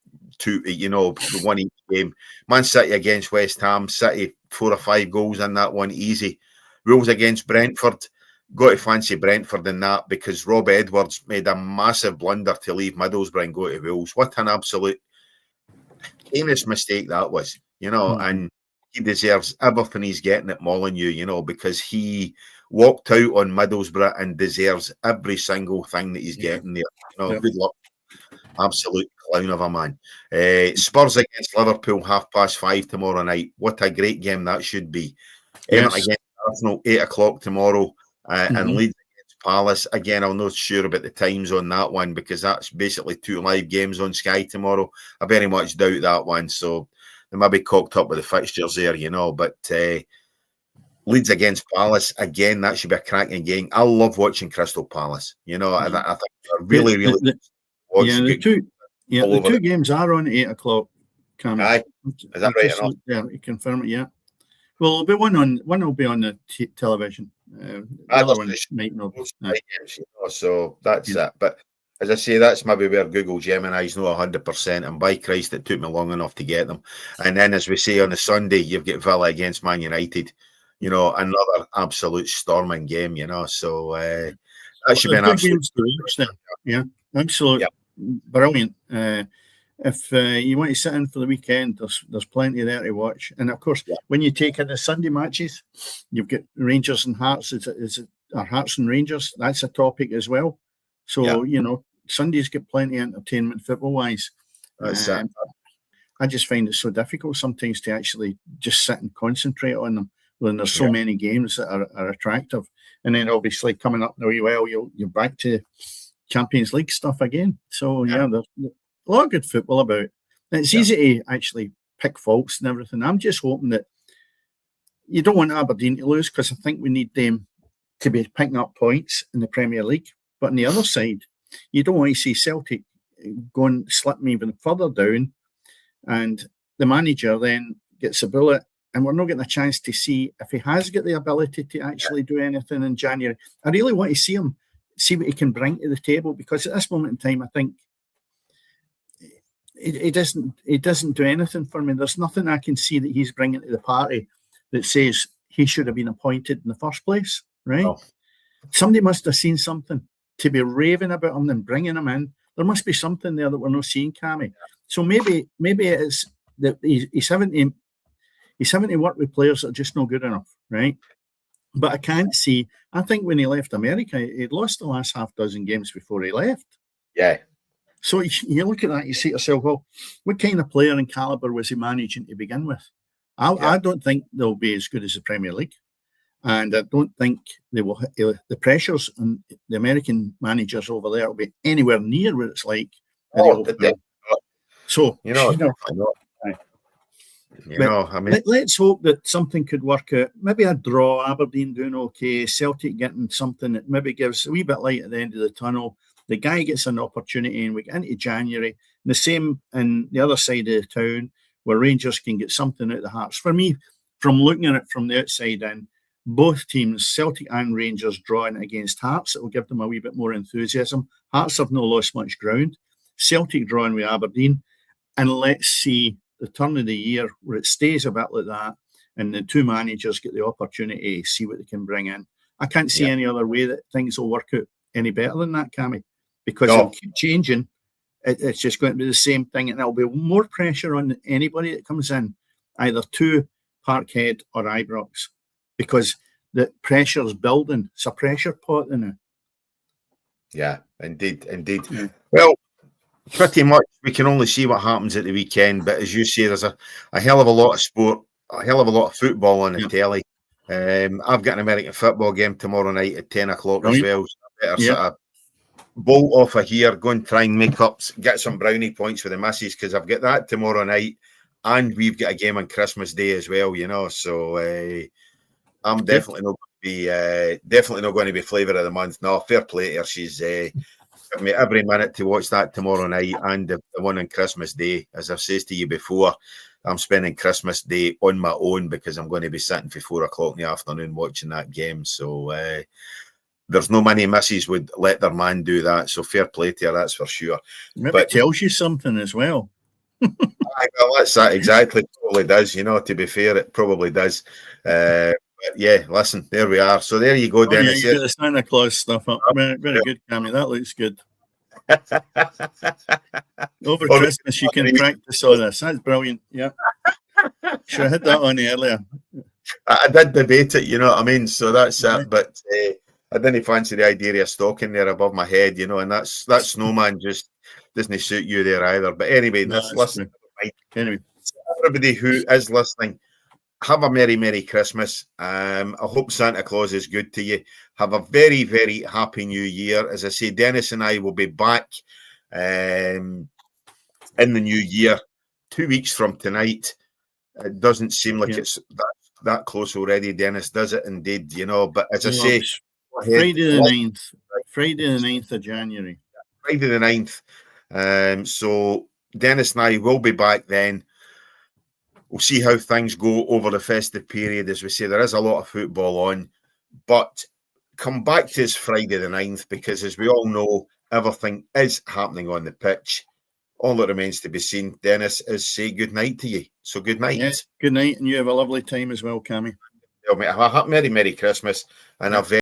the one each game. Man City against West Ham, City 4 or 5 goals in that one, easy. Wolves against Brentford, got to fancy Brentford in that, because Rob Edwards made a massive blunder to leave Middlesbrough and go to Wolves. What an absolute heinous mistake that was, and he deserves everything he's getting at Molineux, because he walked out on Middlesbrough and deserves every single thing that he's getting there. Good luck. Absolute clown of a man. Spurs against Liverpool, 5:30 tomorrow night. What a great game that should be. Everton against Arsenal, 8 o'clock tomorrow, and Leeds against Palace. Again, I'm not sure about the times on that one because that's basically 2 live games on Sky tomorrow. I very much doubt that one, so they might be cocked up with the fixtures there, but Leeds against Palace, again, that should be a cracking game. I love watching Crystal Palace. I think they're really the two games are on at 8 o'clock. Aye, is that right enough? Yeah, you confirm it. Yeah. Well, there'll be one will be on the television. The other one might not. So that's it. But as I say, that's maybe where Google Gemini's not 100%. And by Christ, it took me long enough to get them. And then, as we say on the Sunday, you've got Villa against Man United. Another absolute storming game. So that should be an absolute. Yeah, absolute brilliant. If you want to sit in for the weekend, there's plenty there to watch. And of course, when you take in the Sunday matches, you've got Rangers and Hearts. Or Hearts and Rangers? That's a topic as well. So Sunday's got plenty of entertainment football wise. I just find it so difficult sometimes to actually just sit and concentrate on them when there's so many games that are attractive. And then obviously coming up now, you're back to Champions League stuff again. So there's a lot of good football about. And it's easy to actually pick faults and everything. I'm just hoping that you don't want Aberdeen to lose because I think we need them to be picking up points in the Premier League. But on the other side, you don't want to see Celtic slipping even further down and the manager then gets a bullet and we're not getting a chance to see if he has got the ability to actually do anything in January. I really want to see him, see what he can bring to the table because at this moment in time, I think he doesn't do anything for me. There's nothing I can see that he's bringing to the party that says he should have been appointed in the first place, right? Oh. Somebody must have seen something to be raving about him and bringing him in. There must be something there that we're not seeing, Cammy. So maybe it's that he's having to work with players that are just not good enough, right? But I can't see. I think when he left America, he'd lost the last half dozen games before he left. Yeah. So you look at that, you say to yourself, well, what kind of player and caliber was he managing to begin with? I don't think they'll be as good as the Premier League. And I don't think they will. The pressures on the American managers over there will be anywhere near what it's like. So, let's hope that something could work out. Maybe a draw, Aberdeen doing okay, Celtic getting something that maybe gives a wee bit light at the end of the tunnel. The guy gets an opportunity and we get into January. And the same in the other side of the town where Rangers can get something out of the Hearts. For me, from looking at it from the outside in, both teams, Celtic and Rangers, drawing against Hearts. It will give them a wee bit more enthusiasm. Hearts have not lost much ground. Celtic drawing with Aberdeen. And let's see the turn of the year where it stays a bit like that and the two managers get the opportunity to see what they can bring in. I can't see any other way that things will work out any better than that, Cammy, because it'll keep changing. It's just going to be the same thing and there'll be more pressure on anybody that comes in, either to Parkhead or Ibrox, because the pressure's building. It's a pressure pot now. Yeah, indeed. Yeah. Well, pretty much we can only see what happens at the weekend, but as you say, there's a hell of a lot of sport, a hell of a lot of football on the telly. I've got an American football game tomorrow night at 10 o'clock as well, so I better sort of bolt off of here, go and try and get some brownie points for the missus, because I've got that tomorrow night and we've got a game on Christmas Day as well, so I'm definitely not going to be flavour of the month. No, fair play to her. She's given me every minute to watch that tomorrow night and the one on Christmas Day. As I've said to you before, I'm spending Christmas Day on my own because I'm going to be sitting for 4 o'clock in the afternoon watching that game. So there's no many misses would let their man do that. So fair play to her, that's for sure. Maybe it tells you something as well. Well, that's that exactly. It probably does. To be fair, it probably does. But yeah, listen, there we are. So there you go, Dennis. You get the Santa Claus stuff up. Very good, Cammy. That looks good. Over Christmas, you can practice all this. That's brilliant. Yeah. Should have had that on earlier. I did debate it, you know what I mean? So that's it. But I didn't fancy the idea of a stocking there above my head, and that snowman just doesn't suit you there either. But anyway, No, listen, anyway, everybody who is listening, have a Merry Christmas. I hope Santa Claus is good to you. Have a very, very happy New Year. As I say, Dennis and I will be back in the new year, 2 weeks from tonight. It doesn't seem like it's that close already, Dennis, does it? Indeed, but as I say, Friday the 9th. Friday the 9th of January. Friday the 9th. So Dennis and I will be back then. We'll see how things go over the festive period. As we say, there is a lot of football on, but come back to us Friday the 9th, because as we all know, everything is happening on the pitch. All that remains to be seen, Dennis, is say good night to you. So good night. Yeah, good night, and you have a lovely time as well, Cammy. Have a Merry Christmas and a very